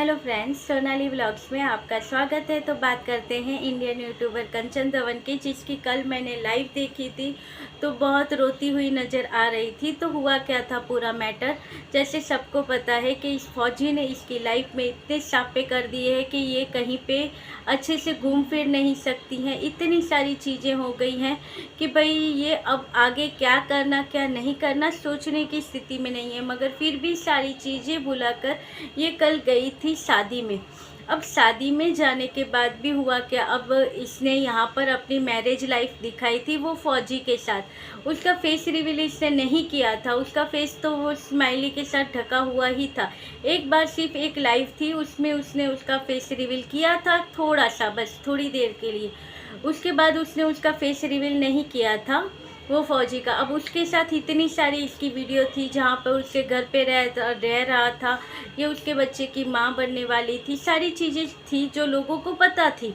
Hello friends, Sonali vlogs में आपका स्वागत है। तो बात करते हैं इंडियन यूट्यूबर कंचन दवन की, जिसकी कल मैंने लाइव देखी थी तो बहुत रोती हुई नज़र आ रही थी। तो हुआ क्या था पूरा मैटर, जैसे सबको पता है कि इस फौजी ने इसकी लाइफ में इतने सापे कर दिए हैं कि ये कहीं पे अच्छे से घूम फिर नहीं सकती हैं। इतनी सारी चीज़ें हो गई हैं कि भाई ये अब आगे क्या करना क्या नहीं करना सोचने की स्थिति में नहीं है। मगर फिर भी सारी चीज़ें भुलाकर ये कल गई थी शादी में। अब शादी में जाने के बाद भी हुआ क्या, अब इसने यहाँ पर अपनी मैरिज लाइफ दिखाई थी वो फौजी के साथ। उसका फेस रिवील इसने नहीं किया था, उसका फेस तो वो स्माइली के साथ ढका हुआ ही था। एक बार सिर्फ एक लाइव थी, उसमें उसने उसका फेस रिवील किया था थोड़ा सा, बस थोड़ी देर के लिए। उसके बाद उसने उसका फेस रिवील नहीं किया था वो फौजी का। अब उसके साथ इतनी सारी इसकी वीडियो थी जहाँ पर उसके घर पे रह रहा था, ये उसके बच्चे की माँ बनने वाली थी, सारी चीज़ें थी जो लोगों को पता थी।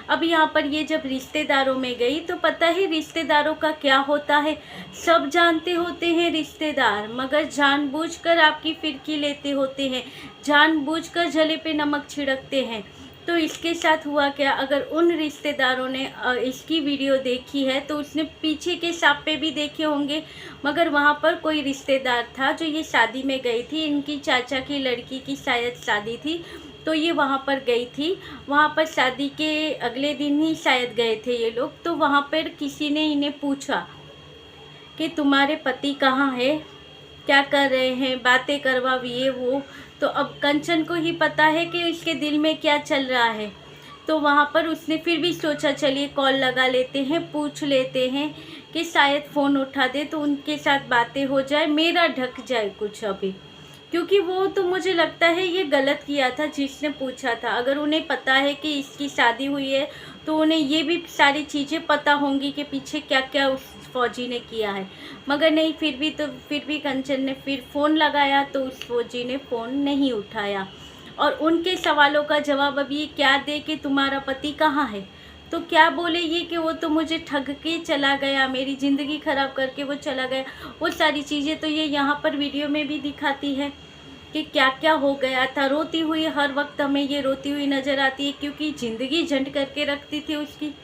अब यहाँ पर ये जब रिश्तेदारों में गई तो पता है रिश्तेदारों का क्या होता है। सब जानते होते हैं रिश्तेदार, मगर जानबूझकर आपकी फिरकी लेते होते हैं, जानबूझकर जले पे नमक छिड़कते हैं। तो इसके साथ हुआ क्या, अगर उन रिश्तेदारों ने इसकी वीडियो देखी है तो उसने पीछे के सापे भी देखे होंगे। मगर वहाँ पर कोई रिश्तेदार था जो ये शादी में गई थी, इनकी चाचा की लड़की की शायद शादी थी, तो ये वहाँ पर गई थी। वहाँ पर शादी के अगले दिन ही शायद गए थे ये लोग। तो वहाँ पर किसी ने इन्हें पूछा कि तुम्हारे पति कहाँ है, क्या कर रहे हैं, बातें करवा ये वो। तो अब कंचन को ही पता है कि इसके दिल में क्या चल रहा है। तो वहाँ पर उसने फिर भी सोचा चलिए कॉल लगा लेते हैं, पूछ लेते हैं कि शायद फ़ोन उठा दे तो उनके साथ बातें हो जाए, मेरा ढक जाए कुछ अभी। क्योंकि वो तो मुझे लगता है ये गलत किया था जिसने पूछा था। अगर उन्हें पता है कि इसकी शादी हुई है तो उन्हें ये भी सारी चीज़ें पता होंगी कि पीछे क्या क्या उस फौजी ने किया है। मगर नहीं, फिर भी कंचन ने फिर फ़ोन लगाया तो उस फौजी ने फ़ोन नहीं उठाया। और उनके सवालों का जवाब अब ये क्या दे कि तुम्हारा पति कहाँ है। तो क्या बोले ये कि वो तो मुझे ठग के चला गया, मेरी ज़िंदगी ख़राब करके वो चला गया। वो सारी चीज़ें तो ये यहाँ पर वीडियो में भी दिखाती है कि क्या क्या हो गया था। रोती हुई हर वक्त हमें ये रोती हुई नज़र आती है, क्योंकि ज़िंदगी झंड करके रखती थी उसकी।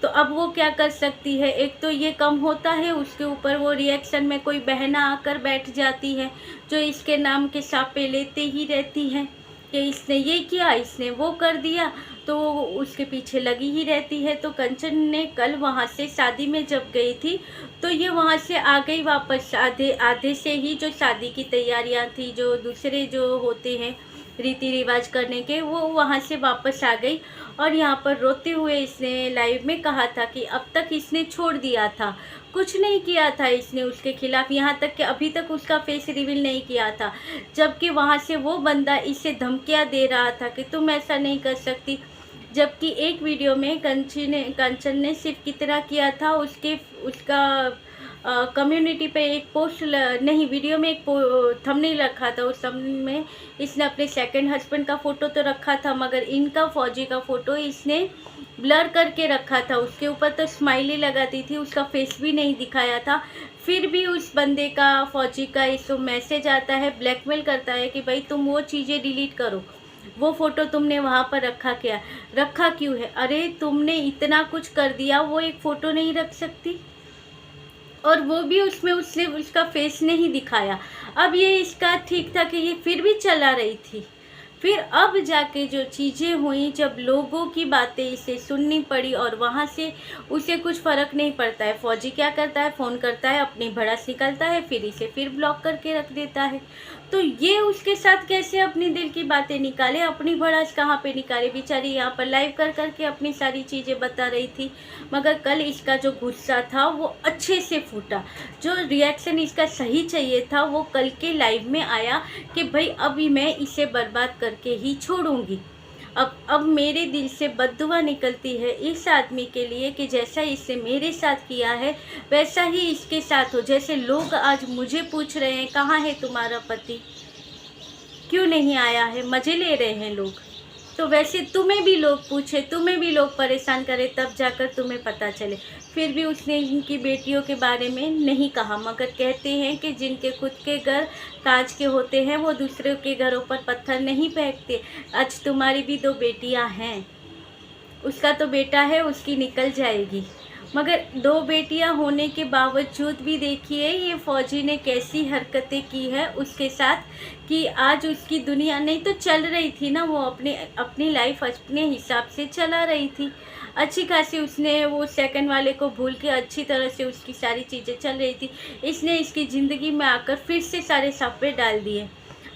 तो अब वो क्या कर सकती है, एक तो ये कम होता है, उसके ऊपर वो रिएक्शन में कोई बहना आकर बैठ जाती है जो इसके नाम के सापे लेते ही रहती है कि इसने ये किया, इसने वो कर दिया, तो वो उसके पीछे लगी ही रहती है। तो कंचन ने कल वहाँ से शादी में जब गई थी तो ये वहाँ से आ गई वापस, आधे आधे से ही जो शादी की तैयारियाँ थी, जो दूसरे जो होते हैं रीति रिवाज करने के, वो वहाँ से वापस आ गई। और यहाँ पर रोते हुए इसने लाइव में कहा था कि अब तक इसने छोड़ दिया था, कुछ नहीं किया था इसने उसके खिलाफ, यहाँ तक कि अभी तक उसका फेस रिवील नहीं किया था। जबकि वहाँ से वो बंदा इसे धमकियाँ दे रहा था कि तुम ऐसा नहीं कर सकती। जबकि एक वीडियो में कंचन ने सिर्फ कितना किया था, उसका कम्युनिटी पे एक पोस्ट नहीं, वीडियो में एक थंबनेल रखा था। उस थंबनेल में इसने अपने सेकंड हस्बैंड का फ़ोटो तो रखा था, मगर इनका फौजी का फ़ोटो इसने ब्लर करके रखा था। उसके ऊपर तो स्माइली लगाती थी, उसका फेस भी नहीं दिखाया था। फिर भी उस बंदे का, फौजी का, इसको मैसेज आता है, ब्लैकमेल करता है कि भाई तुम वो चीज़ें डिलीट करो, वो फ़ोटो तुमने वहाँ पर रखा क्यों है। अरे तुमने इतना कुछ कर दिया, वो एक फ़ोटो नहीं रख सकती, और वो भी उसमें उसने उसका फेस नहीं दिखाया। अब ये इसका ठीक था कि ये फिर भी चला रही थी। फिर अब जाके जो चीज़ें हुई, जब लोगों की बातें इसे सुननी पड़ी, और वहाँ से उसे कुछ फ़र्क नहीं पड़ता है। फौजी क्या करता है, फ़ोन करता है, अपनी भड़ास निकलता है, फिर इसे फिर ब्लॉक करके रख देता है। तो ये उसके साथ कैसे अपनी दिल की बातें निकाले, अपनी भड़ास कहाँ पे निकाले। बेचारी यहाँ पर लाइव कर करके अपनी सारी चीज़ें बता रही थी, मगर कल इसका जो गुस्सा था वो अच्छे से फूटा। जो रिएक्शन इसका सही चाहिए था वो कल के लाइव में आया कि भाई अभी मैं इसे बर्बाद करके ही छोड़ूंगी। अब मेरे दिल से बद्दुआ निकलती है इस आदमी के लिए कि जैसा इसने मेरे साथ किया है वैसा ही इसके साथ हो। जैसे लोग आज मुझे पूछ रहे हैं कहाँ है तुम्हारा पति, क्यों नहीं आया है, मज़े ले रहे हैं लोग। तो वैसे तुम्हें भी लोग पूछे, तुम्हें भी लोग परेशान करे, तब जाकर तुम्हें पता चले। फिर भी उसने इनकी बेटियों के बारे में नहीं कहा, मगर कहते हैं कि जिनके खुद के घर कांच के होते हैं वो दूसरों के घरों पर पत्थर नहीं फेंकते। आज तुम्हारी भी 2 बेटियां हैं, उसका तो बेटा है, उसकी निकल जाएगी, मगर 2 बेटियां होने के बावजूद भी देखिए ये फौजी ने कैसी हरकतें की है उसके साथ, कि आज उसकी दुनिया नहीं तो चल रही थी ना, वो अपनी लाइफ अपने हिसाब से चला रही थी। अच्छी खासी उसने वो सेकंड वाले को भूल के अच्छी तरह से उसकी सारी चीज़ें चल रही थी। इसने इसकी ज़िंदगी में आकर फिर से सारे सापे डाल दिए।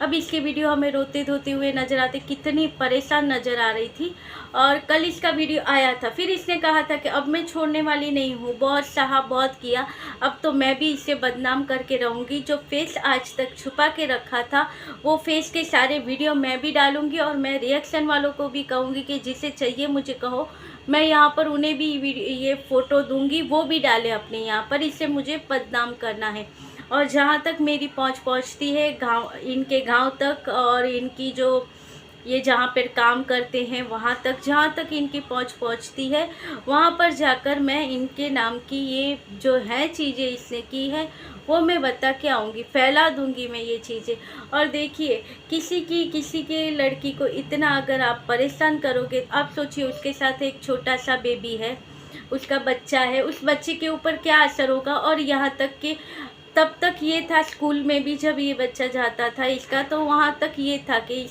अब इसके वीडियो हमें रोते धोते हुए नज़र आते, कितनी परेशान नज़र आ रही थी। और कल इसका वीडियो आया था, फिर इसने कहा था कि अब मैं छोड़ने वाली नहीं हूँ, बहुत सहा बहुत किया, अब तो मैं भी इसे बदनाम करके रहूँगी। जो फेस आज तक छुपा के रखा था वो फेस के सारे वीडियो मैं भी डालूँगी, और मैं रिएक्शन वालों को भी कहूँगी कि जिसे चाहिए मुझे कहो, मैं यहाँ पर उन्हें भी ये फ़ोटो दूँगी, वो भी डालें अपने यहाँ पर, इससे मुझे बदनाम करना है। और जहाँ तक मेरी पहुँच पहुँचती है गाँव, इनके गांव तक, और इनकी जो ये जहाँ पर काम करते हैं वहाँ तक, जहाँ तक इनकी पहुँच पहुँचती है वहाँ पर जाकर मैं इनके नाम की ये जो है चीज़ें इसने की है वो मैं बता के आऊँगी, फैला दूँगी मैं ये चीज़ें। और देखिए किसी के लड़की को इतना अगर आप परेशान करोगे, आप सोचिए उसके साथ एक छोटा सा बेबी है, उसका बच्चा है, उस बच्चे के ऊपर क्या असर होगा। और यहाँ तक कि तब तक ये था स्कूल में भी जब ये बच्चा जाता था इसका, तो वहाँ तक ये था कि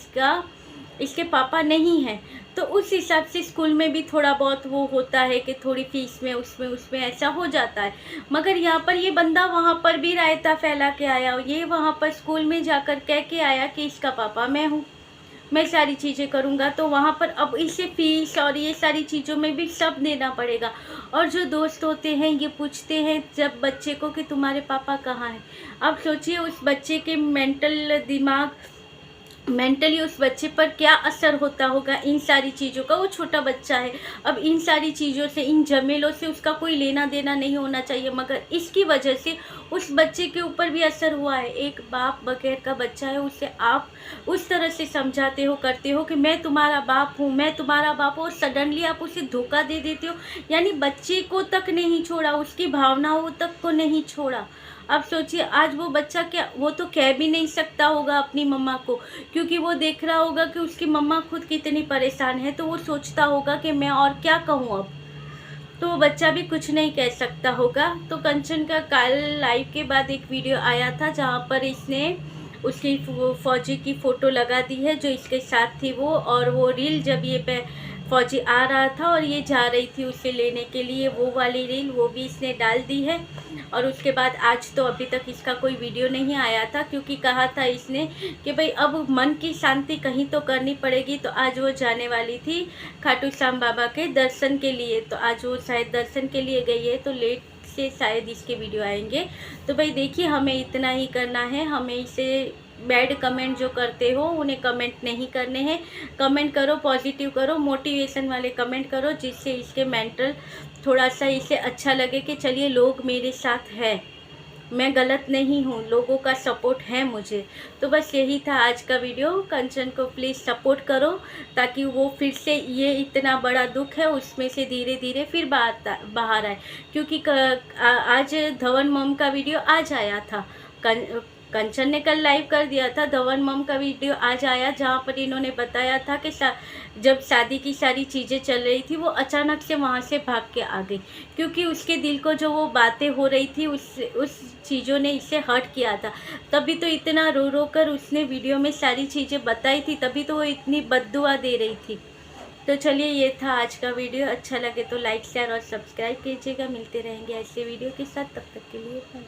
इसके पापा नहीं हैं, तो उस हिसाब से स्कूल में भी थोड़ा बहुत वो होता है कि थोड़ी फीस में उसमें ऐसा हो जाता है। मगर यहाँ पर ये बंदा वहाँ पर भी रायता फैला के आया, ये वहाँ पर स्कूल में जाकर कह के आया कि इसका पापा मैं हूँ, मैं सारी चीज़ें करूँगा। तो वहाँ पर अब इसे फीस और ये सारी चीज़ों में भी सब देना पड़ेगा। और जो दोस्त होते हैं ये पूछते हैं जब बच्चे को कि तुम्हारे पापा कहाँ हैं। अब सोचिए उस बच्चे के मेंटली उस बच्चे पर क्या असर होता होगा इन सारी चीज़ों का। वो छोटा बच्चा है, अब इन सारी चीज़ों से, इन झमेलों से उसका कोई लेना देना नहीं होना चाहिए, मगर इसकी वजह से उस बच्चे के ऊपर भी असर हुआ है। एक बाप बगैर का बच्चा है, उसे आप उस तरह से समझाते हो, करते हो कि मैं तुम्हारा बाप हूँ, मैं तुम्हारा बाप हूँ, और सडनली आप उसे धोखा दे देते हो। यानी बच्चे को तक नहीं छोड़ा, उसकी भावनाओं तक को नहीं छोड़ा। अब सोचिए आज वो बच्चा क्या, वो तो कह भी नहीं सकता होगा अपनी मम्मा को, क्योंकि वो देख रहा होगा कि उसकी मम्मा खुद कितनी परेशान है, तो वो सोचता होगा कि मैं और क्या कहूँ अब। तो वो बच्चा भी कुछ नहीं कह सकता होगा। तो कंचन का कल लाइव के बाद एक वीडियो आया था जहाँ पर इसने उसकी फौजी की फ़ोटो लगा दी है जो इसके साथ थी वो, और वो रील जब ये फौजी आ रहा था और ये जा रही थी उसे लेने के लिए, वो वाली रील वो भी इसने डाल दी है। और उसके बाद आज तो अभी तक इसका कोई वीडियो नहीं आया था, क्योंकि कहा था इसने कि भाई अब मन की शांति कहीं तो करनी पड़ेगी। तो आज वो जाने वाली थी खाटू श्याम बाबा के दर्शन के लिए, तो आज वो शायद दर्शन के लिए गई है, तो लेट से शायद इसके वीडियो आएंगे। तो भाई देखिए हमें इतना ही करना है, हमें इसे बैड कमेंट जो करते हो उन्हें कमेंट नहीं करने हैं। कमेंट करो, पॉजिटिव करो, मोटिवेशन वाले कमेंट करो, जिससे इसके मेंटल थोड़ा सा इसे अच्छा लगे कि चलिए लोग मेरे साथ हैं, मैं गलत नहीं हूँ, लोगों का सपोर्ट है मुझे। तो बस यही था आज का वीडियो। कंचन को प्लीज़ सपोर्ट करो ताकि वो फिर से ये इतना बड़ा दुख है उसमें से धीरे धीरे फिर बाहर आए, क्योंकि आज धवन मम का वीडियो आज आया था, कंचन ने कल लाइव कर दिया था, धवन मम का वीडियो आज आया जहाँ पर इन्होंने बताया था कि जब शादी की सारी चीज़ें चल रही थी वो अचानक से वहाँ से भाग के आ गई, क्योंकि उसके दिल को जो वो बातें हो रही थी उस चीज़ों ने इसे हर्ट किया था। तभी तो इतना रो रो कर उसने वीडियो में सारी चीज़ें बताई थी, तभी तो वो इतनी बद्दुआ दे रही थी। तो चलिए ये था आज का वीडियो, अच्छा लगे तो लाइक शेयर और सब्सक्राइब कीजिएगा। मिलते रहेंगे ऐसे वीडियो के साथ, तब तक के लिए बाय।